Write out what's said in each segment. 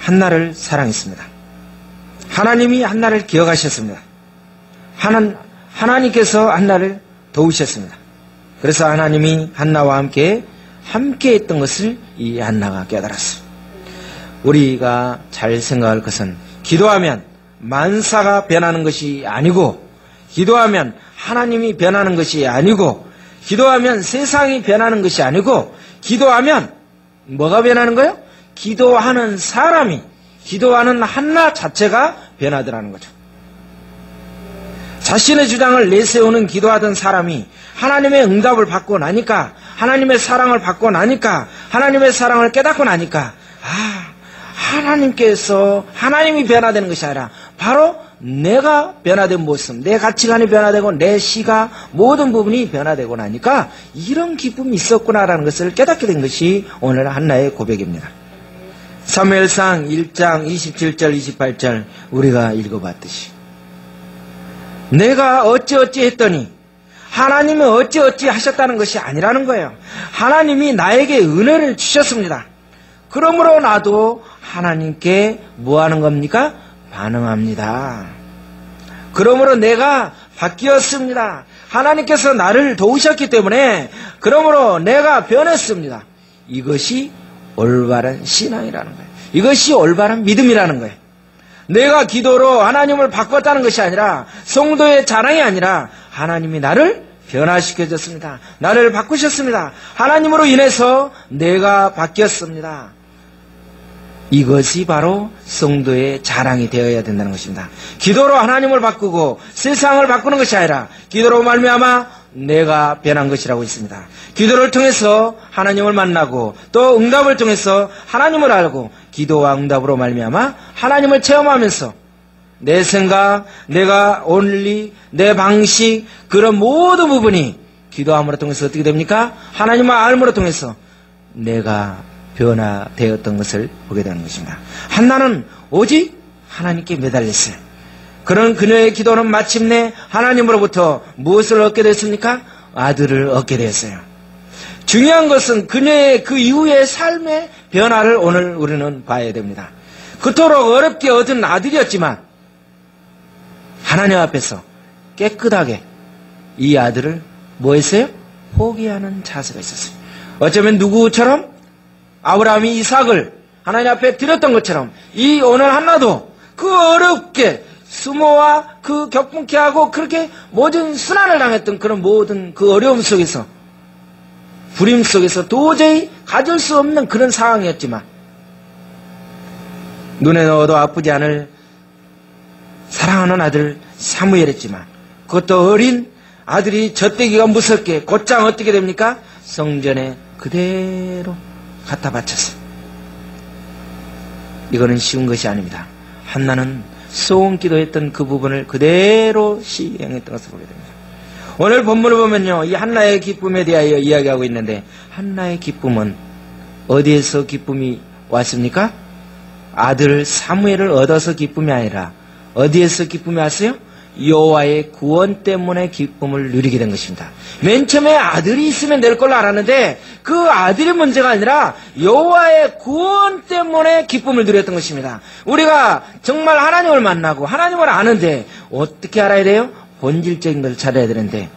한나를 사랑했습니다. 하나님이 한나를 기억하셨습니다. 하나님께서 한나를 도우셨습니다. 그래서 하나님이 한나와 함께 했던 것을 이 한나가 깨달았습니다. 우리가 잘 생각할 것은 기도하면 만사가 변하는 것이 아니고, 기도하면 하나님이 변하는 것이 아니고, 기도하면 세상이 변하는 것이 아니고, 기도하면 뭐가 변하는 거예요? 기도하는 사람이, 기도하는 한나 자체가 변하더라는 거죠. 자신의 주장을 내세우는 기도하던 사람이 하나님의 응답을 받고 나니까, 하나님의 사랑을 받고 나니까, 하나님의 사랑을 깨닫고 나니까, 하나님이 변화되는 것이 아니라 바로 내가 변화된 모습, 내 가치관이 변화되고 내 시가 모든 부분이 변화되고 나니까 이런 기쁨이 있었구나라는 것을 깨닫게 된 것이 오늘 한나의 고백입니다. 사무엘상 1장 27절 28절 우리가 읽어봤듯이, 내가 어찌어찌 했더니 하나님이 어찌어찌 하셨다는 것이 아니라는 거예요. 하나님이 나에게 은혜를 주셨습니다. 그러므로 나도 하나님께 뭐 하는 겁니까? 반응합니다. 그러므로 내가 바뀌었습니다. 하나님께서 나를 도우셨기 때문에 그러므로 내가 변했습니다. 이것이 올바른 신앙이라는 거예요. 이것이 올바른 믿음이라는 거예요. 내가 기도로 하나님을 바꿨다는 것이 아니라, 성도의 자랑이 아니라 하나님이 나를 변화시켜줬습니다. 나를 바꾸셨습니다. 하나님으로 인해서 내가 바뀌었습니다. 이것이 바로 성도의 자랑이 되어야 된다는 것입니다. 기도로 하나님을 바꾸고 세상을 바꾸는 것이 아니라 기도로 말미암아 내가 변한 것이라고 있습니다. 기도를 통해서 하나님을 만나고 또 응답을 통해서 하나님을 알고, 기도와 응답으로 말미암아 하나님을 체험하면서 내 생각, 내가 온리, 내 방식, 그런 모든 부분이 기도함으로 통해서 어떻게 됩니까? 하나님을 알므로 통해서 내가 변화되었던 것을 보게 되는 것입니다. 한나는 오직 하나님께 매달렸어요. 그런 그녀의 기도는 마침내 하나님으로부터 무엇을 얻게 됐습니까? 아들을 얻게 되었어요. 중요한 것은 그녀의 그 이후의 삶의 변화를 오늘 우리는 봐야 됩니다. 그토록 어렵게 얻은 아들이었지만 하나님 앞에서 깨끗하게 이 아들을 뭐 했어요? 포기하는 자세가 있었어요. 어쩌면 누구처럼? 아브라함이 이삭을 하나님 앞에 드렸던 것처럼 이 오늘 한나도 그 어렵게 수모와 그 격분케 하고 그렇게 모든 순환을 당했던 그런 모든 그 어려움 속에서, 불임 속에서 도저히 가질 수 없는 그런 상황이었지만, 눈에 넣어도 아프지 않을 사랑하는 아들 사무엘이었지만, 그것도 어린 아들이 젖대기가 무섭게 곧장 어떻게 됩니까? 성전에 그대로 갖다 바쳤어요. 이거는 쉬운 것이 아닙니다. 한나는 소원 기도했던 그 부분을 그대로 시행했던 것을 보게 됩니다. 오늘 본문을 보면요, 이 한나의 기쁨에 대하여 이야기하고 있는데, 한나의 기쁨은 어디에서 기쁨이 왔습니까? 아들 사무엘을 얻어서 기쁨이 아니라 어디에서 기쁨이 왔어요? 여호와의 구원 때문에 기쁨을 누리게 된 것입니다. 맨 처음에 아들이 있으면 될 걸로 알았는데 그 아들이 문제가 아니라 여호와의 구원 때문에 기쁨을 누렸던 것입니다. 우리가 정말 하나님을 만나고 하나님을 아는데 어떻게 알아야 돼요? 본질적인 것을 찾아야 되는데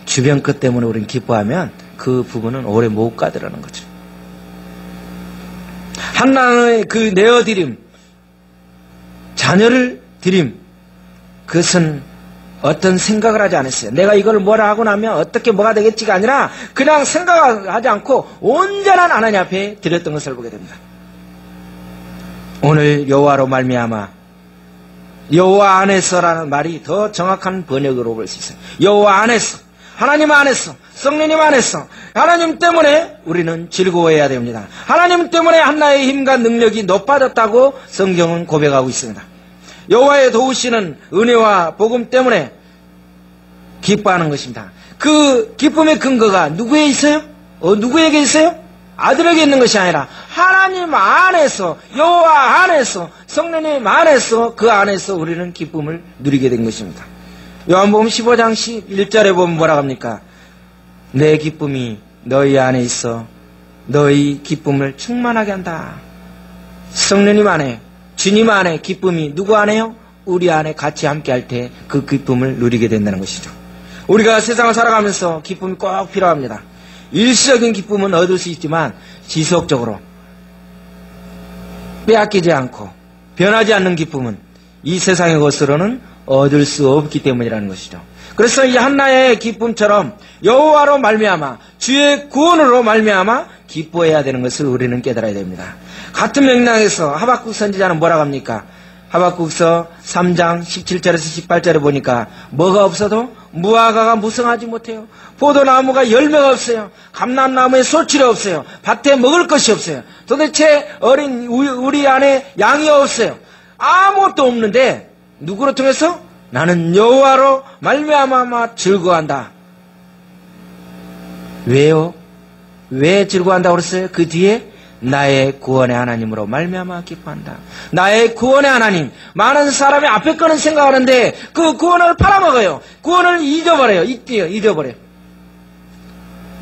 주변 것 때문에 우리는 기뻐하면 그 부분은 오래 못 가더라는 거죠. 한나의 그 내어드림, 자녀를 드림, 그것은 어떤 생각을 하지 않았어요. 내가 이걸 뭐라 하고 나면 어떻게 뭐가 되겠지가 아니라 그냥 생각하지 않고 온전한 하나님 앞에 드렸던 것을 보게 됩니다. 오늘 여호와로 말미암아, 여호와 안에서라는 말이 더 정확한 번역으로 볼 수 있어요. 여호와 안에서, 하나님 안에서, 성령님 안에서, 하나님 때문에 우리는 즐거워해야 됩니다. 하나님 때문에 한나의 힘과 능력이 높아졌다고 성경은 고백하고 있습니다. 여호와의 도우시는 은혜와 복음 때문에 기뻐하는 것입니다. 그 기쁨의 근거가 누구에 있어요? 누구에게 있어요? 아들에게 있는 것이 아니라 하나님 안에서, 여호와 안에서, 성령님 안에서, 그 안에서 우리는 기쁨을 누리게 된 것입니다. 요한복음 15장 11절에 보면 뭐라고 합니까? 내 기쁨이 너희 안에 있어 너희 기쁨을 충만하게 한다. 성령님 안에, 주님 안에 기쁨이 누구 안에요? 우리 안에 같이 함께 할 때 그 기쁨을 누리게 된다는 것이죠. 우리가 세상을 살아가면서 기쁨이 꼭 필요합니다. 일시적인 기쁨은 얻을 수 있지만 지속적으로 빼앗기지 않고 변하지 않는 기쁨은 이 세상의 것으로는 얻을 수 없기 때문이라는 것이죠. 그래서 이 한나의 기쁨처럼 여호와로 말미암아 주의 구원으로 말미암아 기뻐해야 되는 것을 우리는 깨달아야 됩니다. 같은 맥락에서 하박국 선지자는 뭐라고 합니까? 하박국서 3장 17절에서 18절에 보니까 뭐가 없어도 무화과가 무성하지 못해요. 포도나무가 열매가 없어요. 감람나무에 소출이 없어요. 밭에 먹을 것이 없어요. 도대체 어린 우리 안에 양이 없어요. 아무것도 없는데 누구로 통해서? 나는 여호와로 말미암아 즐거워한다. 왜요? 왜 즐거워한다고 그랬어요? 그 뒤에 나의 구원의 하나님으로 말미암아 기뻐한다. 나의 구원의 하나님. 많은 사람이 앞에 거는 생각하는데 그 구원을 팔아먹어요. 구원을 잊어버려요. 잊어버려요.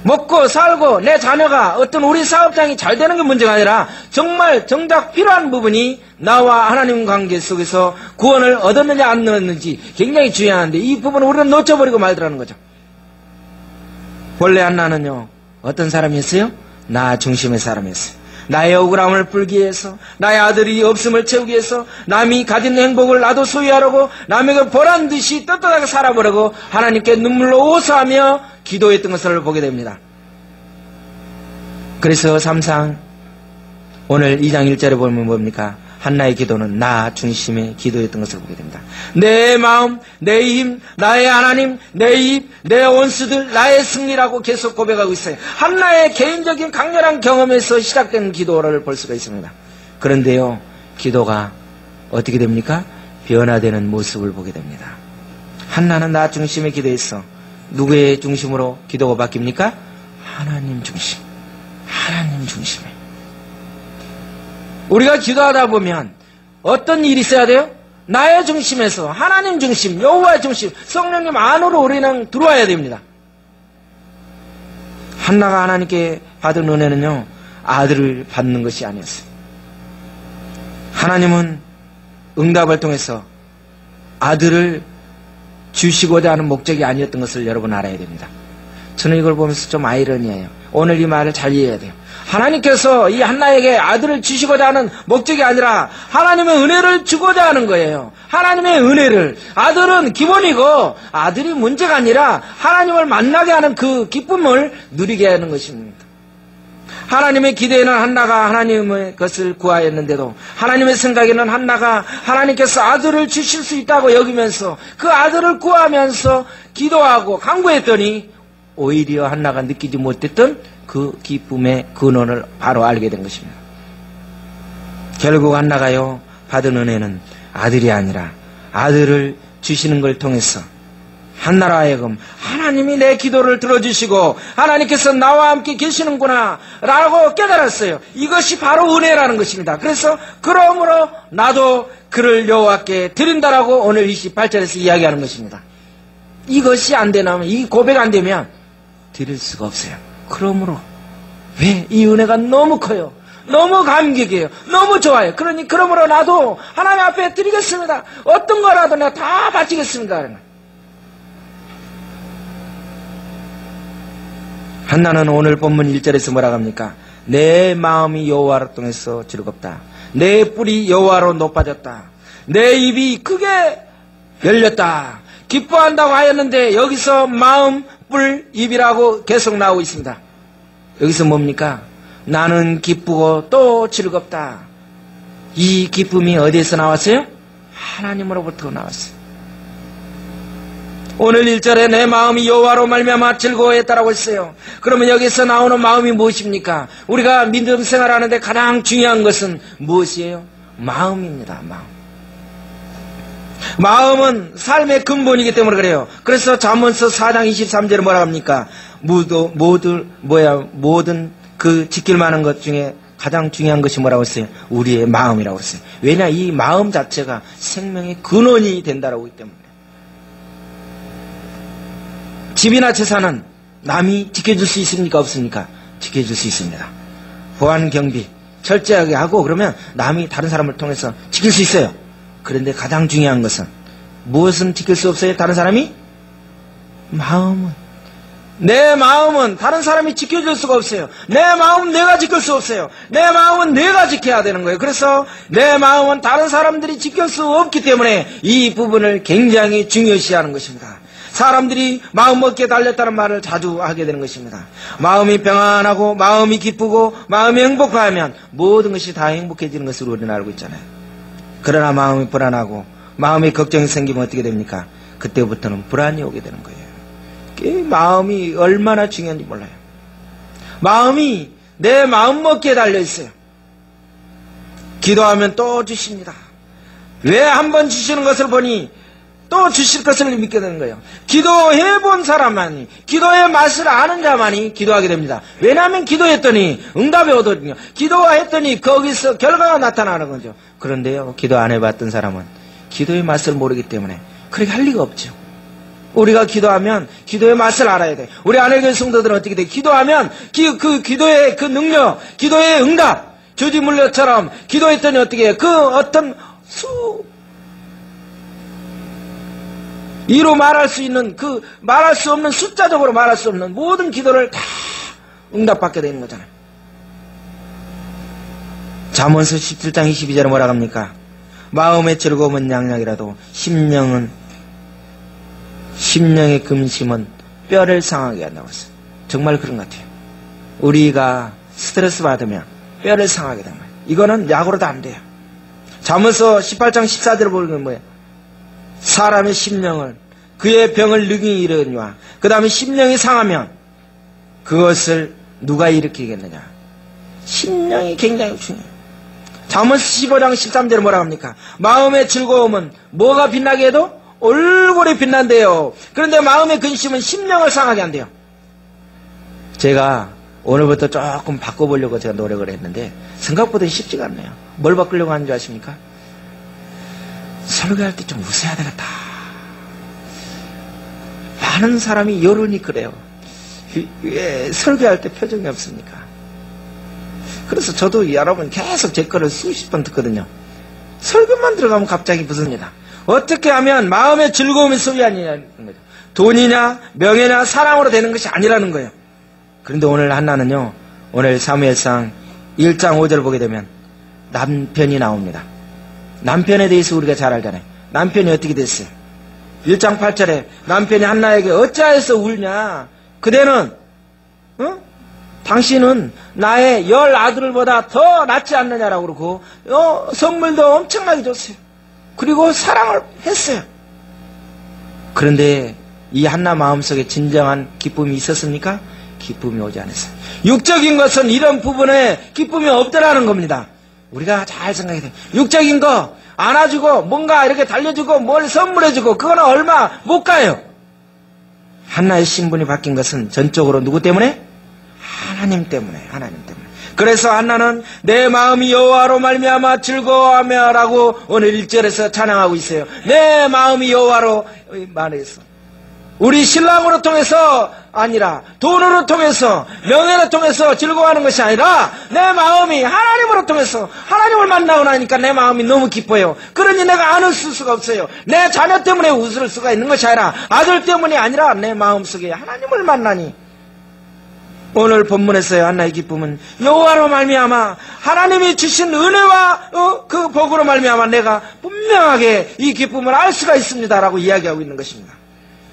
먹고 살고 내 자녀가 어떤 우리 사업장이 잘 되는 게 문제가 아니라 정말 정작 필요한 부분이 나와 하나님 관계 속에서 구원을 얻었느냐 안 얻었는지 굉장히 중요한데 이 부분을 우리는 놓쳐버리고 말더라는 거죠. 본래 한나는요 어떤 사람이었어요? 나 중심의 사람이었어요. 나의 억울함을 풀기 위해서, 나의 아들이 없음을 채우기 위해서, 남이 가진 행복을 나도 소유하려고, 남에게 보란 듯이 떳떳하게 살아보려고 하나님께 눈물로 호소하며 기도했던 것을 보게 됩니다. 그래서 3상 오늘 2장 1절에 보면 뭡니까? 한나의 기도는 나 중심의 기도였던 것을 보게 됩니다. 내 마음, 내 힘, 나의 하나님, 내 입, 내 원수들, 나의 승리라고 계속 고백하고 있어요. 한나의 개인적인 강렬한 경험에서 시작된 기도를 볼 수가 있습니다. 그런데요, 기도가 어떻게 됩니까? 변화되는 모습을 보게 됩니다. 한나는 나 중심의 기도에서 누구의 중심으로 기도가 바뀝니까? 하나님 중심. 하나님 중심에. 우리가 기도하다 보면 어떤 일이 있어야 돼요? 나의 중심에서 하나님 중심, 여호와의 중심, 성령님 안으로 우리는 들어와야 됩니다. 한나가 하나님께 받은 은혜는요, 아들을 받는 것이 아니었어요. 하나님은 응답을 통해서 아들을 주시고자 하는 목적이 아니었던 것을 여러분 알아야 됩니다. 저는 이걸 보면서 좀 아이러니해요. 오늘 이 말을 잘 이해해야 돼요. 하나님께서 이 한나에게 아들을 주시고자 하는 목적이 아니라 하나님의 은혜를 주고자 하는 거예요. 하나님의 은혜를. 아들은 기본이고 아들이 문제가 아니라 하나님을 만나게 하는 그 기쁨을 누리게 하는 것입니다. 하나님의 기대에는 한나가 하나님의 것을 구하였는데도 하나님의 생각에는 한나가 하나님께서 아들을 주실 수 있다고 여기면서 그 아들을 구하면서 기도하고 간구했더니 오히려 한나가 느끼지 못했던 그 기쁨의 근원을 바로 알게 된 것입니다. 결국 한나가요 받은 은혜는 아들이 아니라 아들을 주시는 걸 통해서 한나로 하여금 하나님이 내 기도를 들어주시고 하나님께서 나와 함께 계시는구나 라고 깨달았어요. 이것이 바로 은혜라는 것입니다. 그래서 그러므로 나도 그를 여호와께 드린다라고 오늘 28절에서 이야기하는 것입니다. 이것이 안 되면, 이 고백 안 되면 드릴 수가 없어요. 그러므로 왜? 이 은혜가 너무 커요. 너무 감격이에요. 너무 좋아요. 그러므로 나도 하나님 앞에 드리겠습니다. 어떤 거라도 내가 다 바치겠습니다. 한나는 오늘 본문 1절에서 뭐라고 합니까? 내 마음이 여호와로 통해서 즐겁다. 내 뿔이 여호와로 높아졌다. 내 입이 크게 열렸다. 기뻐한다고 하였는데 여기서 마음, 뿔, 입이라고 계속 나오고 있습니다. 여기서 뭡니까? 나는 기쁘고 또 즐겁다. 이 기쁨이 어디에서 나왔어요? 하나님으로부터 나왔어요. 오늘 1절에 내 마음이 여호와로 말미암아 즐거워했다라고 했어요. 그러면 여기서 나오는 마음이 무엇입니까? 우리가 믿음 생활하는데 가장 중요한 것은 무엇이에요? 마음입니다. 마음은 삶의 근본이기 때문에 그래요. 그래서 잠언서 4장 23절에 뭐라 합니까? 모든 그 지킬 만한 것 중에 가장 중요한 것이 뭐라고 했어요? 우리의 마음이라고 했어요. 왜냐? 이 마음 자체가 생명의 근원이 된다라고 했기 때문에. 집이나 재산은 남이 지켜줄 수 있습니까? 없습니까? 지켜줄 수 있습니다. 보안 경비, 철저하게 하고 그러면 남이 다른 사람을 통해서 지킬 수 있어요. 그런데 가장 중요한 것은 무엇은 지킬 수 없어요? 다른 사람이? 마음은. 내 마음은 다른 사람이 지켜줄 수가 없어요. 내 마음은 내가 지킬 수 없어요. 내 마음은 내가 지켜야 되는 거예요. 그래서 내 마음은 다른 사람들이 지킬 수 없기 때문에 이 부분을 굉장히 중요시하는 것입니다. 사람들이 마음 먹기에 달렸다는 말을 자주 하게 되는 것입니다. 마음이 평안하고 마음이 기쁘고 마음이 행복하면 모든 것이 다 행복해지는 것으로 우리는 알고 있잖아요. 그러나 마음이 불안하고 마음에 걱정이 생기면 어떻게 됩니까? 그때부터는 불안이 오게 되는 거예요. 마음이 얼마나 중요한지 몰라요. 마음이 내 마음 먹기에 달려 있어요. 기도하면 또 주십니다. 왜 한 번 주시는 것을 보니 또 주실 것을 믿게 되는 거예요. 기도해 본 사람만이, 기도의 맛을 아는 자만이 기도하게 됩니다. 왜냐하면 기도했더니 응답이 오거든요. 기도했더니 거기서 결과가 나타나는 거죠. 그런데요, 기도 안 해봤던 사람은 기도의 맛을 모르기 때문에 그렇게 할 리가 없죠. 우리가 기도하면 기도의 맛을 알아야 돼. 우리 안일교회 성도들은 어떻게 돼? 기도하면 그 기도의 그 능력, 기도의 응답, 조지물러처럼 기도했더니 어떻게 해? 그 어떤 이로 말할 수 있는 그 말할 수 없는 숫자적으로 말할 수 없는 모든 기도를 다 응답받게 되는 거잖아요. 잠언서 17장 22절에 뭐라 합니까? 마음의 즐거움은 양약이라도 심령의 금심은 뼈를 상하게 한다고 했어요. 정말 그런 것 같아요. 우리가 스트레스 받으면 뼈를 상하게 되는 거예요. 이거는 약으로도 안 돼요. 잠언서 18장 14절을 보면 뭐예요? 사람의 심령을 그의 병을 능히 이르느니와 그 다음에 심령이 상하면 그것을 누가 일으키겠느냐. 심령이 굉장히 중요해요. 잠언서 15장 13절에 뭐라고 합니까? 마음의 즐거움은 뭐가 빛나게 해도 얼굴이 빛난대요. 그런데 마음의 근심은 심령을 상하게 한대요. 제가 오늘부터 조금 바꿔보려고 제가 노력을 했는데 생각보다 쉽지가 않네요. 뭘 바꾸려고 하는 줄 아십니까? 설교할 때 좀 웃어야 되겠다. 많은 사람이 여론이 그래요. 왜 설교할 때 표정이 없습니까? 그래서 저도 여러분 계속 제 거를 수십 번 듣거든요. 설교만 들어가면 갑자기 부습니다. 어떻게 하면 마음의 즐거움이 소유하느냐는 거죠. 돈이냐 명예냐 사랑으로 되는 것이 아니라는 거예요. 그런데 오늘 한나는요, 오늘 사무엘상 1장 5절을 보게 되면 남편이 나옵니다. 남편에 대해서 우리가 잘 알잖아요. 남편이 어떻게 됐어요? 1장 8절에 남편이 한나에게 어찌하여서 울냐? 그대는 당신은 나의 10 아들보다 더 낫지 않느냐라고 그러고 선물도 엄청나게 줬어요. 그리고 사랑을 했어요. 그런데 이 한나 마음속에 진정한 기쁨이 있었습니까? 기쁨이 오지 않았어요. 육적인 것은 이런 부분에 기쁨이 없더라는 겁니다. 우리가 잘 생각해야 돼요. 육적인 거 안아주고 뭔가 이렇게 달려주고 뭘 선물해주고 그거는 얼마 못 가요. 한나의 신분이 바뀐 것은 전적으로 누구 때문에? 하나님 때문에. 하나님 때문에. 그래서 한나는 내 마음이 여호와로 말미암아 즐거워하며 라고 오늘 1절에서 찬양하고 있어요. 내 마음이 여호와로 말해서 우리 신랑으로 통해서 아니라 돈으로 통해서 명예로 통해서 즐거워하는 것이 아니라 내 마음이 하나님으로 통해서 하나님을 만나고 나니까 내 마음이 너무 기뻐요. 그러니 내가 안 웃을 수가 없어요. 내 자녀 때문에 웃을 수가 있는 것이 아니라 아들 때문이 아니라 내 마음속에 하나님을 만나니 오늘 본문에서의 한나의 기쁨은 여호와로 말미암아 하나님이 주신 은혜와 그 복으로 말미암아 내가 분명하게 이 기쁨을 알 수가 있습니다라고 이야기하고 있는 것입니다.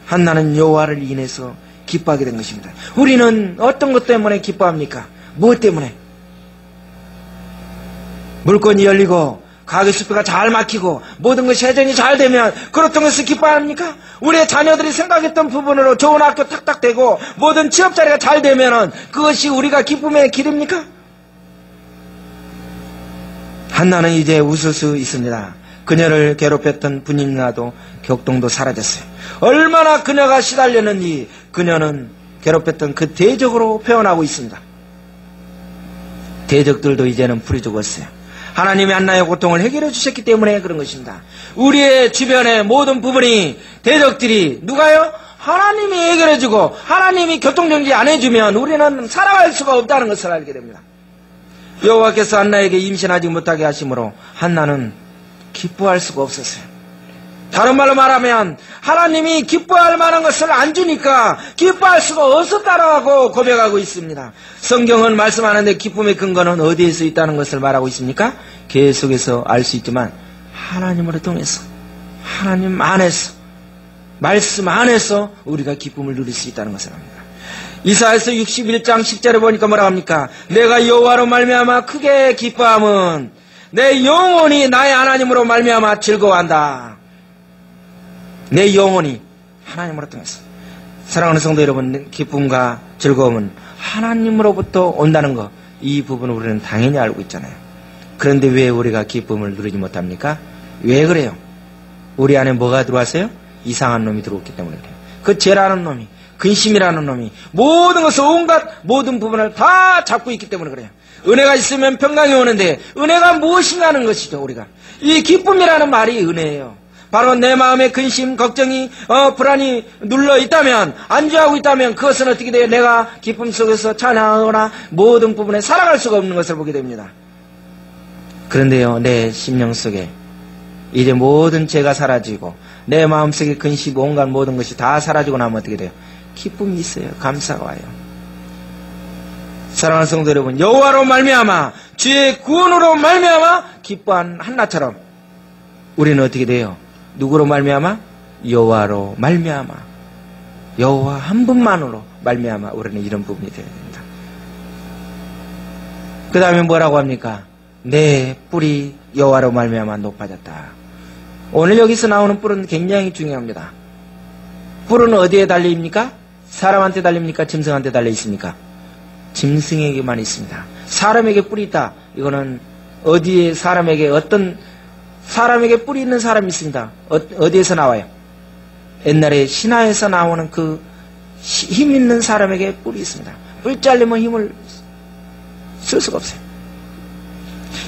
한나는 여호와를 인해서 기뻐하게 된 것입니다. 우리는 어떤 것 때문에 기뻐합니까? 무엇 때문에? 물건이 열리고 가게수표가 잘 막히고 모든 것이 회전이 잘 되면 그렇다고 해서 기뻐합니까? 우리의 자녀들이 생각했던 부분으로 좋은 학교 탁탁 되고 모든 취업자리가 잘 되면 그것이 우리가 기쁨의 길입니까? 한나는 이제 웃을 수 있습니다. 그녀를 괴롭혔던 분임나도 격동도 사라졌어요. 얼마나 그녀가 시달렸는지 그녀는 괴롭혔던 그 대적으로 표현하고 있습니다. 대적들도 이제는 풀이 죽었어요. 하나님이 한나의 고통을 해결해 주셨기 때문에 그런 것입니다. 우리의 주변의 모든 부분이 대적들이 누가요? 하나님이 해결해 주고 하나님이 교통정지 안 해주면 우리는 살아갈 수가 없다는 것을 알게 됩니다. 여호와께서 한나에게 임신하지 못하게 하심으로 한나는 기뻐할 수가 없었어요. 다른 말로 말하면 하나님이 기뻐할 만한 것을 안 주니까 기뻐할 수가 없었다라고 고백하고 있습니다. 성경은 말씀하는데 기쁨의 근거는 어디에서 있다는 것을 말하고 있습니까? 계속해서 알 수 있지만 하나님으로 통해서, 하나님 안에서, 말씀 안에서 우리가 기쁨을 누릴 수 있다는 것을 합니다. 이사야서 61장 10절에 보니까 뭐라고 합니까? 내가 여호와로 말미암아 크게 기뻐함은 내 영혼이 나의 하나님으로 말미암아 즐거워한다. 내 영혼이 하나님으로 통해서. 사랑하는 성도 여러분, 기쁨과 즐거움은 하나님으로부터 온다는 것, 이 부분을 우리는 당연히 알고 있잖아요. 그런데 왜 우리가 기쁨을 누리지 못합니까? 왜 그래요? 우리 안에 뭐가 들어왔어요? 이상한 놈이 들어왔기 때문에 그래요. 그 죄라는 놈이, 근심이라는 놈이 모든 것을, 온갖 모든 부분을 다 잡고 있기 때문에 그래요. 은혜가 있으면 평강이 오는데 은혜가 무엇인가 하는 것이죠. 우리가 이 기쁨이라는 말이 은혜예요. 바로 내 마음에 근심, 걱정이, 불안이 눌러 있다면, 안주하고 있다면 그것은 어떻게 돼요? 내가 기쁨 속에서 찬양하거나 모든 부분에 살아갈 수가 없는 것을 보게 됩니다. 그런데요, 내 심령 속에 이제 모든 죄가 사라지고 내 마음속에 근심, 온갖 모든 것이 다 사라지고 나면 어떻게 돼요? 기쁨이 있어요. 감사가 와요. 사랑하는 성도 여러분, 여호와로 말미암아 주의 구원으로 말미암아 기뻐한 한나처럼 우리는 어떻게 돼요? 누구로 말미암아? 여호와로 말미암아, 여호와 한 분만으로 말미암아 우리는 이런 부분이 되어야 됩니다. 그 다음에 뭐라고 합니까? 내 뿔이 여호와로 말미암아 높아졌다. 오늘 여기서 나오는 뿔은 굉장히 중요합니다. 뿔은 어디에 달려있습니까? 사람한테 달립니까? 짐승한테 달려 있습니까? 짐승에게만 있습니다. 사람에게 뿔이 있다. 이거는 어디에 사람에게 어떤 사람에게 뿔이 있는 사람이 있습니다. 어디에서 나와요? 옛날에 신화에서 나오는 그 힘 있는 사람에게 뿔이 있습니다. 뿔 잘리면 힘을 쓸 수가 없어요.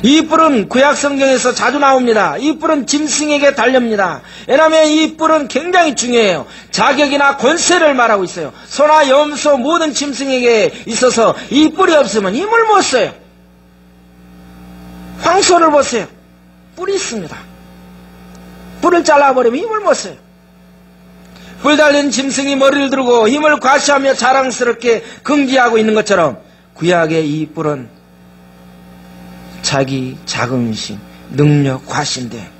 이 뿔은 구약 성경에서 자주 나옵니다. 이 뿔은 짐승에게 달립니다. 왜냐하면 이 뿔은 굉장히 중요해요. 자격이나 권세를 말하고 있어요. 소나 염소 모든 짐승에게 있어서 이 뿔이 없으면 힘을 못 써요. 황소를 보세요. 뿔이 있습니다. 뿔을 잘라버리면 힘을 못 써요. 뿔 달린 짐승이 머리를 들고 힘을 과시하며 자랑스럽게 긍지하고 있는 것처럼 구약의 이 뿔은 자기 자긍심, 능력, 과시인데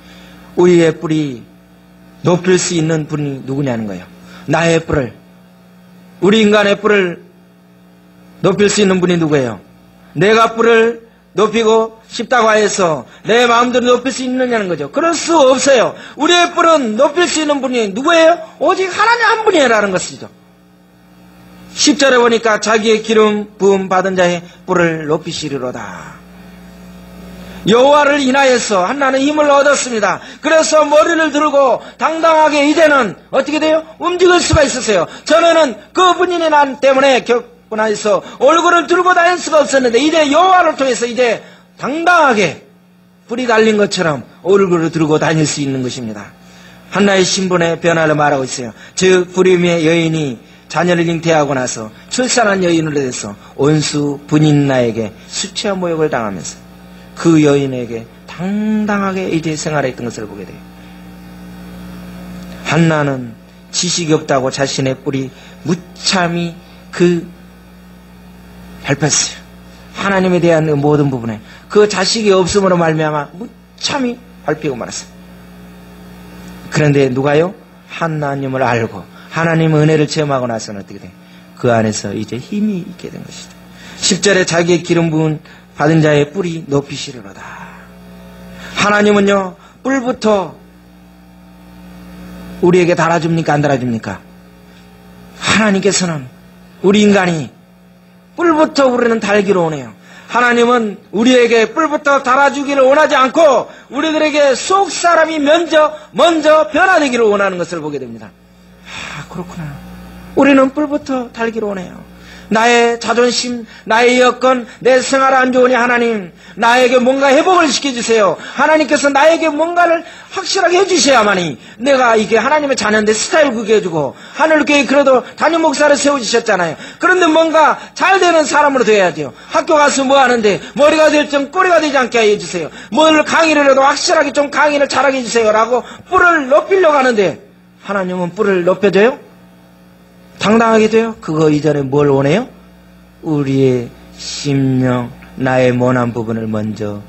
우리의 뿔이 높일 수 있는 분이 누구냐는 거예요. 나의 뿔을, 우리 인간의 뿔을 높일 수 있는 분이 누구예요? 내가 뿔을 높이고 싶다고 해서 내 마음대로 높일 수 있느냐는 거죠. 그럴 수 없어요. 우리의 뿔은 높일 수 있는 분이 누구예요? 오직 하나님 한 분이라는 것이죠. 10절에 보니까 자기의 기름 부음 받은 자의 뿔을 높이시리로다. 여호와를 인하여서 한나는 힘을 얻었습니다. 그래서 머리를 들고 당당하게 이제는 어떻게 돼요? 움직일 수가 있었어요. 전에는 그분이 난 때문에 격분하여서 얼굴을 들고 다닐 수가 없었는데 이제 여호와를 통해서 이제 당당하게 뿔이 달린 것처럼 얼굴을 들고 다닐 수 있는 것입니다. 한나의 신분의 변화를 말하고 있어요. 즉 불임의 여인이 자녀를 잉태하고 나서 출산한 여인으로 돼서 온수 분인나에게 수치와 모욕을 당하면서 그 여인에게 당당하게 이제 생활했던 것을 보게 돼요. 한나는 지식이 없다고 자신의 뿔이 무참히 밟혔어요. 하나님에 대한 모든 부분에 그 자식이 없음으로 말미암아 무참히 밟히고 말았어요. 그런데 누가요? 하나님을 알고 하나님의 은혜를 체험하고 나서는 어떻게 돼요? 그 안에서 이제 힘이 있게 된 것이죠. 10절에 자기의 기름 부은 받은 자의 뿔이 높이시리로다. 하나님은요, 뿔부터 우리에게 달아줍니까? 안 달아줍니까? 하나님께서는 우리 인간이 뿔부터 우리는 달기로 오네요. 하나님은 우리에게 뿔부터 달아주기를 원하지 않고 우리들에게 속 사람이 먼저 변화되기를 원하는 것을 보게 됩니다. 아, 그렇구나. 우리는 뿔부터 달기로 원해요. 나의 자존심, 나의 여건, 내 생활 안 좋으니 하나님 나에게 뭔가 회복을 시켜주세요. 하나님께서 나에게 뭔가를 확실하게 해주셔야만이 내가 이게 하나님의 자녀인데 스타일 구게 해주고 하늘교회 그래도 담임 목사를 세워주셨잖아요. 그런데 뭔가 잘 되는 사람으로 돼야 돼요. 학교 가서 뭐 하는데 머리가 될 정 꼬리가 되지 않게 해주세요. 뭘 강의를 해도 확실하게 좀 강의를 잘하게 해주세요 라고 뿔을 높이려고 하는데 하나님은 뿔을 높여줘요? 당당하게 돼요? 그거 이전에 뭘 원해요? 우리의 심령, 나의 모난 부분을 먼저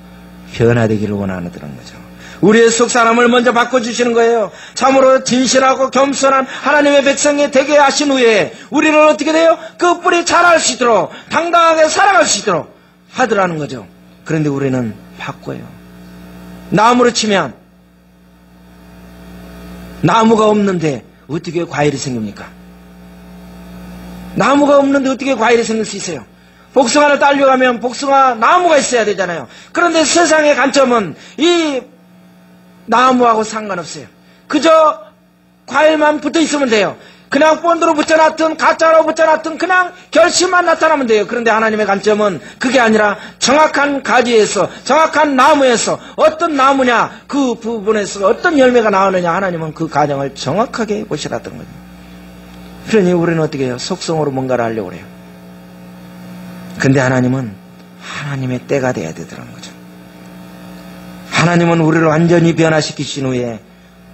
변화되기를 원하는 거죠. 우리의 속사람을 먼저 바꿔주시는 거예요. 참으로 진실하고 겸손한 하나님의 백성이 되게 하신 후에 우리를 어떻게 돼요? 그 뿔이 자랄 수 있도록 당당하게 살아갈 수 있도록 하더라는 거죠. 그런데 우리는 바꿔요. 나무로 치면 나무가 없는데 어떻게 과일이 생깁니까? 나무가 없는데 어떻게 과일이 생길 수 있어요? 복숭아를 따려가면 복숭아 나무가 있어야 되잖아요. 그런데 세상의 관점은 이 나무하고 상관없어요. 그저 과일만 붙어 있으면 돼요. 그냥 본드로 붙여놨든 가짜로 붙여놨든 그냥 결실만 나타나면 돼요. 그런데 하나님의 관점은 그게 아니라 정확한 가지에서 정확한 나무에서 어떤 나무냐 그 부분에서 어떤 열매가 나오느냐 하나님은 그 과정을 정확하게 보시라던 거죠. 그러니 우리는 어떻게 해요? 속성으로 뭔가를 하려고 그래요. 근데 하나님은 하나님의 때가 돼야 되더라는 거죠. 하나님은 우리를 완전히 변화시키신 후에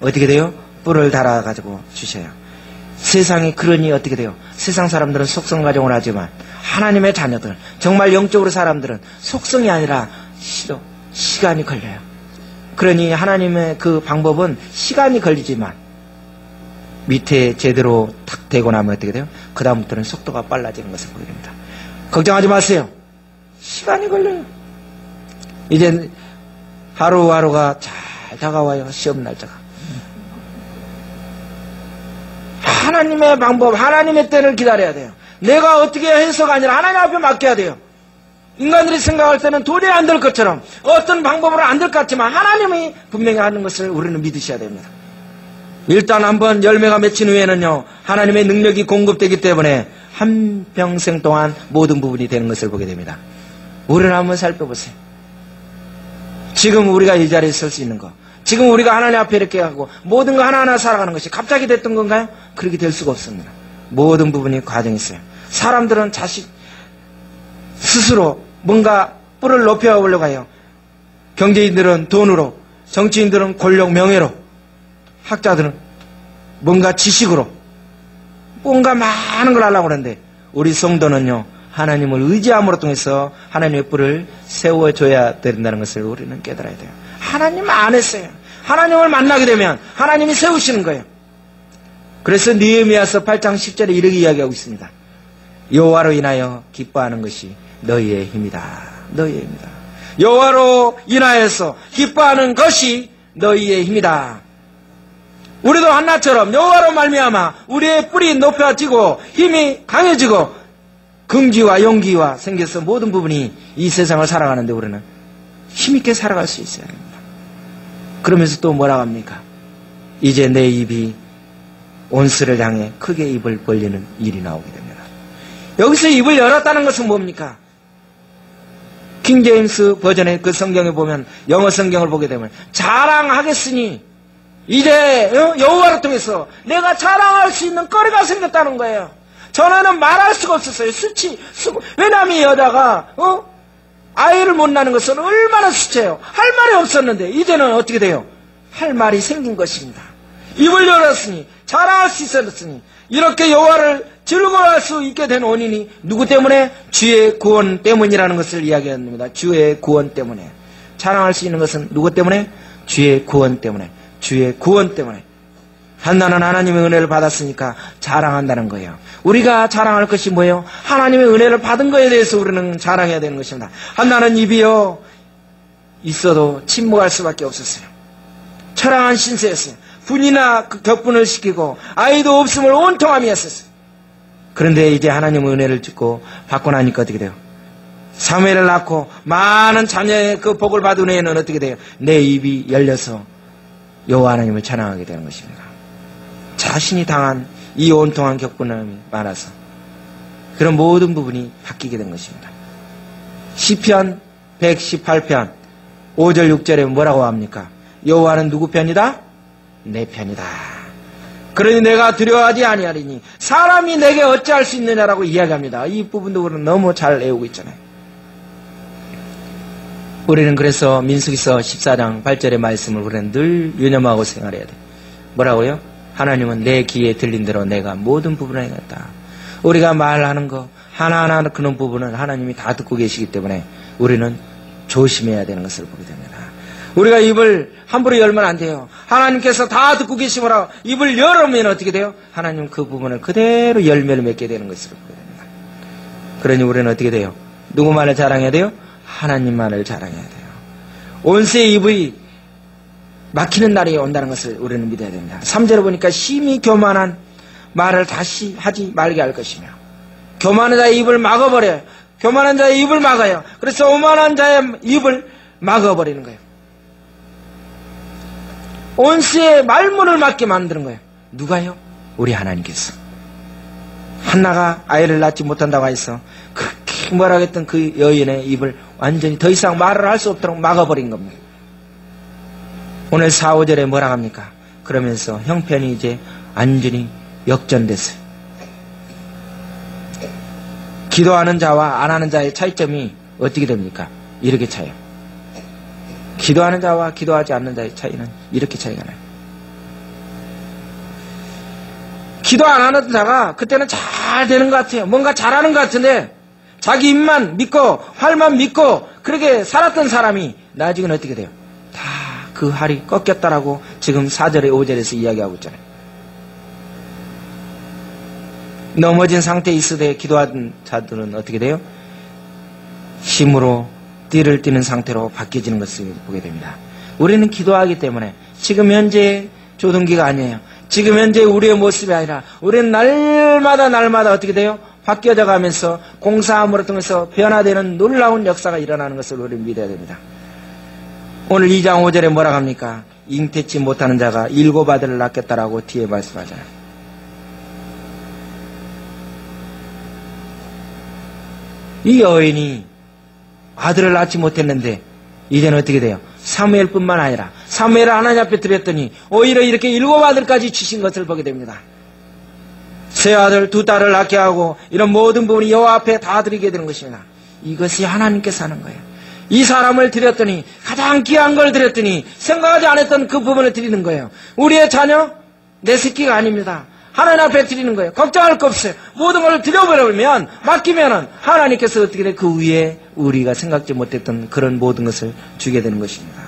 어떻게 돼요? 뿔을 달아가지고 주셔요. 세상이 그러니 어떻게 돼요? 세상 사람들은 속성 가정을 하지만 하나님의 자녀들, 정말 영적으로 사람들은 속성이 아니라 시간이 걸려요. 그러니 하나님의 그 방법은 시간이 걸리지만 밑에 제대로 탁 대고 나면 어떻게 돼요? 그 다음부터는 속도가 빨라지는 것을 보게 됩니다. 걱정하지 마세요. 시간이 걸려요. 이제 하루하루가 잘 다가와요. 시험 날짜가. 하나님의 방법, 하나님의 때를 기다려야 돼요. 내가 어떻게 해서가 아니라 하나님 앞에 맡겨야 돼요. 인간들이 생각할 때는 도저히 안 될 것처럼 어떤 방법으로 안 될 것 같지만 하나님이 분명히 하는 것을 우리는 믿으셔야 됩니다. 일단 한번 열매가 맺힌 후에는요, 하나님의 능력이 공급되기 때문에 한평생 동안 모든 부분이 되는 것을 보게 됩니다. 우리를 한번 살펴보세요. 지금 우리가 이 자리에 설 수 있는 거, 지금 우리가 하나님 앞에 이렇게 하고 모든 거 하나하나 살아가는 것이 갑자기 됐던 건가요? 그렇게 될 수가 없습니다. 모든 부분이 과정이 있어요. 사람들은 자식 스스로 뭔가 뿔을 높여보려고 해요. 경제인들은 돈으로, 정치인들은 권력, 명예로, 학자들은 뭔가 지식으로 뭔가 많은 걸 하려고 하는데 우리 성도는요, 하나님을 의지함으로 통해서 하나님의 뿔을 세워줘야 된다는 것을 우리는 깨달아야 돼요. 하나님 안 했어요. 하나님을 만나게 되면 하나님이 세우시는 거예요. 그래서 느헤미야서 8장 10절에 이렇게 이야기하고 있습니다. 여호와로 인하여 기뻐하는 것이 너희의 힘이다. 너희의 힘이다. 여호와로 인하여서 기뻐하는 것이 너희의 힘이다. 우리도 한나처럼 여호와로 말미암아 우리의 뿔이 높여지고 힘이 강해지고 긍지와 용기와 생겨서 모든 부분이 이 세상을 살아가는데 우리는 힘있게 살아갈 수 있어야 됩니다. 그러면서 또 뭐라고 합니까? 이제 내 입이 온수를 향해 크게 입을 벌리는 일이 나오게 됩니다. 여기서 입을 열었다는 것은 뭡니까? 킹제임스 버전의 그 성경에 보면, 영어 성경을 보게 되면 자랑하겠으니 이제 여호와를 통해서 내가 자랑할 수 있는 거리가 생겼다는 거예요. 전에는 말할 수가 없었어요. 왜냐하면 이 여자가 아이를 못 낳는 것은 얼마나 수치해요. 할 말이 없었는데 이제는 어떻게 돼요? 할 말이 생긴 것입니다. 입을 열었으니 자랑할 수 있었으니 이렇게 여호와를 즐거워할 수 있게 된 원인이 누구 때문에? 주의 구원 때문이라는 것을 이야기합니다. 주의 구원 때문에. 자랑할 수 있는 것은 누구 때문에? 주의 구원 때문에. 주의 구원 때문에. 한나는 하나님의 은혜를 받았으니까 자랑한다는 거예요. 우리가 자랑할 것이 뭐예요? 하나님의 은혜를 받은 것에 대해서 우리는 자랑해야 되는 것입니다. 한나는 입이요 있어도 침묵할 수밖에 없었어요. 처량한 신세였어요. 분이나 그 격분을 시키고 아이도 없음을 온통함이었어요. 그런데 이제 하나님의 은혜를 듣고 받고 나니까 어떻게 돼요? 사무엘을 낳고 많은 자녀의 그 복을 받은 후에는 어떻게 돼요? 내 입이 열려서 여호와 하나님을 찬양하게 되는 것입니다. 자신이 당한 이 온통한 격분함이 많아서 그런 모든 부분이 바뀌게 된 것입니다. 시편 118편 5절 6절에 뭐라고 합니까? 여호와는 누구 편이다? 내 편이다. 그러니 내가 두려워하지 아니하리니 사람이 내게 어찌할 수 있느냐라고 이야기합니다. 이 부분도 우리는 너무 잘 외우고 있잖아요. 우리는 그래서 민수기서 14장 8절의 말씀을 우리는 늘 유념하고 생활해야 돼. 뭐라고요? 하나님은 내 귀에 들린 대로 내가 모든 부분을 행했다. 우리가 말하는 거 하나하나 그런 부분은 하나님이 다 듣고 계시기 때문에 우리는 조심해야 되는 것을 보게 됩니다. 우리가 입을 함부로 열면 안 돼요. 하나님께서 다 듣고 계시므로 입을 열으면 어떻게 돼요? 하나님 그 부분을 그대로 열매를 맺게 되는 것을 보게 됩니다. 그러니 우리는 어떻게 돼요? 누구만을 자랑해야 돼요? 하나님만을 자랑해야 돼요. 온세의 입이 막히는 날이 온다는 것을 우리는 믿어야 됩니다. 3절에 보니까 심히 교만한 말을 다시 하지 말게 할 것이며 교만한 자의 입을 막아버려요. 교만한 자의 입을 막아요. 그래서 오만한 자의 입을 막아버리는 거예요. 온세의 말문을 막게 만드는 거예요. 누가요? 우리 하나님께서. 한나가 아이를 낳지 못한다고 해서 그렇게 뭐라고 했던 그 여인의 입을 완전히 더 이상 말을 할 수 없도록 막아버린 겁니다. 오늘 4, 5절에 뭐라고 합니까? 그러면서 형편이 이제 완전히 역전됐어요. 기도하는 자와 안 하는 자의 차이점이 어떻게 됩니까? 이렇게 차요. 기도하는 자와 기도하지 않는 자의 차이는 이렇게 차이가 나요. 기도 안 하는 자가 그때는 잘 되는 것 같아요. 뭔가 잘하는 것 같은데 자기 입만 믿고 활만 믿고 그렇게 살았던 사람이 나중에는 어떻게 돼요? 다 그 활이 꺾였다라고 지금 4절에 5절에서 이야기하고 있잖아요. 넘어진 상태에 있으되 기도하던 자들은 어떻게 돼요? 힘으로 띠를 띠는 상태로 바뀌어지는 것을 보게 됩니다. 우리는 기도하기 때문에 지금 현재 조동기가 아니에요. 지금 현재 우리의 모습이 아니라 우리는 날마다 어떻게 돼요? 바뀌어져 가면서 공사함으로 통해서 변화되는 놀라운 역사가 일어나는 것을 우리는 믿어야 됩니다. 오늘 2장 5절에 뭐라고 합니까? 잉태치 못하는 자가 7 아들을 낳겠다라고 뒤에 말씀하잖아요. 이 여인이 아들을 낳지 못했는데 이제는 어떻게 돼요? 사무엘뿐만 아니라 사무엘을 하나님 앞에 드렸더니 오히려 이렇게 7 아들까지 주신 것을 보게 됩니다. 세 아들 2 딸을 낳게 하고 이런 모든 부분이 여호와 앞에 다 드리게 되는 것입니다. 이것이 하나님께서 하는 거예요. 이 사람을 드렸더니 가장 귀한 걸 드렸더니 생각하지 않았던 그 부분을 드리는 거예요. 우리의 자녀 내 새끼가 아닙니다. 하나님 앞에 드리는 거예요. 걱정할 거 없어요. 모든 걸 드려버리면 맡기면은 하나님께서 어떻게 돼? 그 위에 우리가 생각지 못했던 그런 모든 것을 주게 되는 것입니다.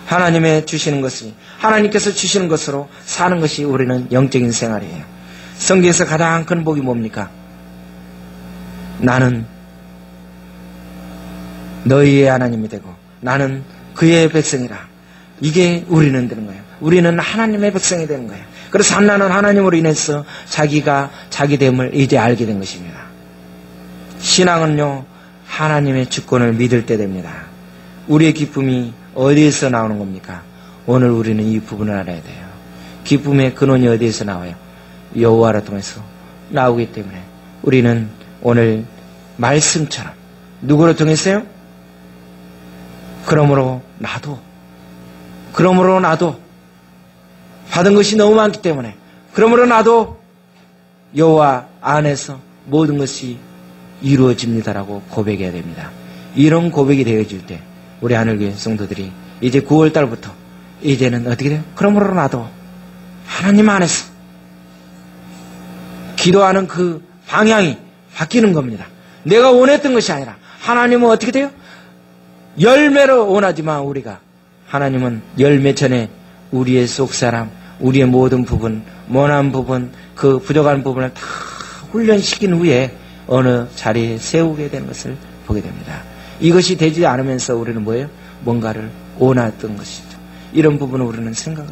하나님의 주시는 것이 하나님께서 주시는 것으로 사는 것이 우리는 영적인 생활이에요. 성경에서 가장 큰 복이 뭡니까? 나는 너희의 하나님이 되고 나는 그의 백성이라. 이게 우리는 되는 거예요. 우리는 하나님의 백성이 되는 거예요. 그래서 한나는 하나님으로 인해서 자기가 자기됨을 이제 알게 된 것입니다. 신앙은요, 하나님의 주권을 믿을 때 됩니다. 우리의 기쁨이 어디에서 나오는 겁니까? 오늘 우리는 이 부분을 알아야 돼요. 기쁨의 근원이 어디에서 나와요? 여호와를 통해서 나오기 때문에 우리는 오늘 말씀처럼 누구를 통해서요? 그러므로 나도 받은 것이 너무 많기 때문에 그러므로 나도 여호와 안에서 모든 것이 이루어집니다라고 고백해야 됩니다. 이런 고백이 되어질 때 우리 하늘교회 성도들이 이제 9월달부터 이제는 어떻게 돼요? 그러므로 나도 하나님 안에서 기도하는 그 방향이 바뀌는 겁니다. 내가 원했던 것이 아니라 하나님은 어떻게 돼요? 열매로 원하지만 우리가 하나님은 열매 전에 우리의 속사람, 우리의 모든 부분, 원한 부분, 그 부족한 부분을 다 훈련시킨 후에 어느 자리에 세우게 되는 것을 보게 됩니다. 이것이 되지 않으면서 우리는 뭐예요? 뭔가를 원했던 것이죠. 이런 부분을 우리는 생각을